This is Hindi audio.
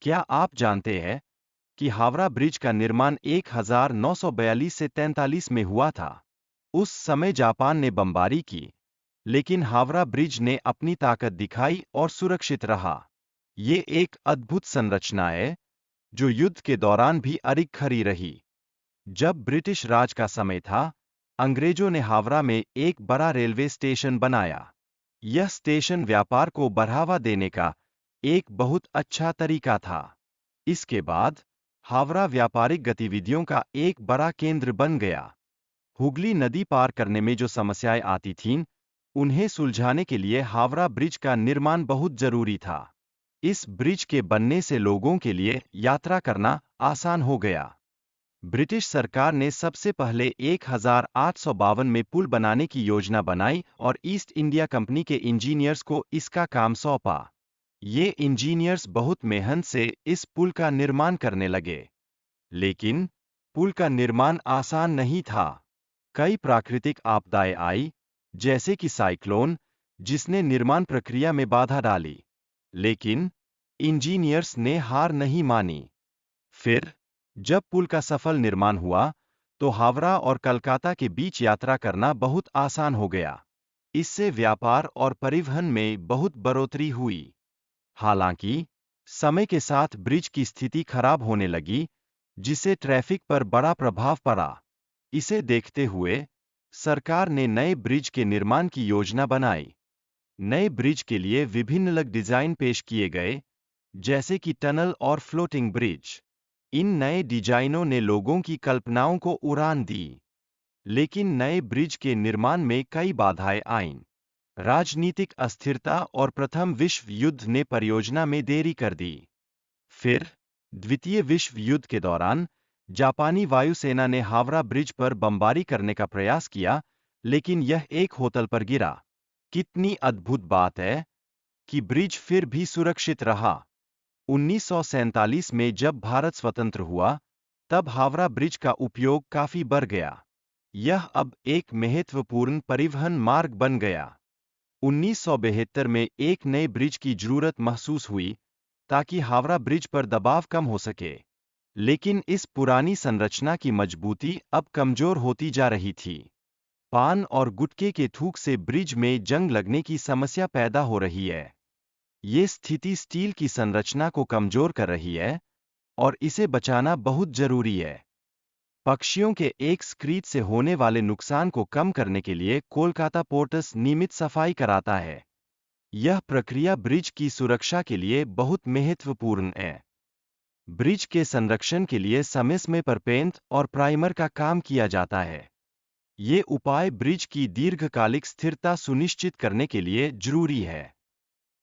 क्या आप जानते हैं कि हावड़ा ब्रिज का निर्माण 1942 से 43 में हुआ था? उस समय जापान ने बमबारी की, लेकिन हावड़ा ब्रिज ने अपनी ताकत दिखाई और सुरक्षित रहा। ये एक अद्भुत संरचना है, जो युद्ध के दौरान भी अडिग खड़ी रही। जब ब्रिटिश राज का समय था, अंग्रेजों ने हावड़ा में एक बड़ा रेलवे स्टेशन बनाया। यह स्टेशन व्यापार को बढ़ावा देने का एक बहुत अच्छा तरीका था। इसके बाद हावड़ा व्यापारिक गतिविधियों का एक बड़ा केंद्र बन गया। हुगली नदी पार करने में जो समस्याएं आती थीं, उन्हें सुलझाने के लिए हावड़ा ब्रिज का निर्माण बहुत जरूरी था। इस ब्रिज के बनने से लोगों के लिए यात्रा करना आसान हो गया। ब्रिटिश सरकार ने सबसे पहले 1852 में पुल बनाने की योजना बनाई और ईस्ट इंडिया कंपनी के इंजीनियर्स को इसका काम सौंपा। ये इंजीनियर्स बहुत मेहनत से इस पुल का निर्माण करने लगे। लेकिन पुल का निर्माण आसान नहीं था। कई प्राकृतिक आपदाएं आई, जैसे कि साइक्लोन, जिसने निर्माण प्रक्रिया में बाधा डाली। लेकिन इंजीनियर्स ने हार नहीं मानी। फिर जब पुल का सफल निर्माण हुआ, तो हावड़ा और कलकत्ता के बीच यात्रा करना बहुत आसान हो गया। इससे व्यापार और परिवहन में बहुत बढ़ोतरी हुई। हालांकि समय के साथ ब्रिज की स्थिति खराब होने लगी, जिससे ट्रैफिक पर बड़ा प्रभाव पड़ा। इसे देखते हुए सरकार ने नए ब्रिज के निर्माण की योजना बनाई। नए ब्रिज के लिए विभिन्न अलग डिजाइन पेश किए गए, जैसे कि टनल और फ्लोटिंग ब्रिज। इन नए डिजाइनों ने लोगों की कल्पनाओं को उड़ान दी। लेकिन नए ब्रिज के निर्माण में कई बाधाएं आईं। राजनीतिक अस्थिरता और प्रथम विश्व युद्ध ने परियोजना में देरी कर दी। फिर द्वितीय विश्व युद्ध के दौरान जापानी वायुसेना ने हावड़ा ब्रिज पर बमबारी करने का प्रयास किया, लेकिन यह एक होटल पर गिरा। कितनी अद्भुत बात है कि ब्रिज फिर भी सुरक्षित रहा। 1947 में जब भारत स्वतंत्र हुआ, तब हावड़ा ब्रिज का उपयोग काफी बढ़ गया। यह अब एक महत्वपूर्ण परिवहन मार्ग बन गया। 1972 में एक नए ब्रिज की जरूरत महसूस हुई, ताकि हावड़ा ब्रिज पर दबाव कम हो सके। लेकिन इस पुरानी संरचना की मजबूती अब कमजोर होती जा रही थी। पान और गुटखे के थूक से ब्रिज में जंग लगने की समस्या पैदा हो रही है। ये स्थिति स्टील की संरचना को कमजोर कर रही है और इसे बचाना बहुत जरूरी है। पक्षियों के एक स्क्रीच से होने वाले नुकसान को कम करने के लिए कोलकाता पोर्ट्स नियमित सफाई कराता है। यह प्रक्रिया ब्रिज की सुरक्षा के लिए बहुत महत्वपूर्ण है। ब्रिज के संरक्षण के लिए समय समय पर पेंट और प्राइमर का काम किया जाता है। ये उपाय ब्रिज की दीर्घकालिक स्थिरता सुनिश्चित करने के लिए जरूरी है।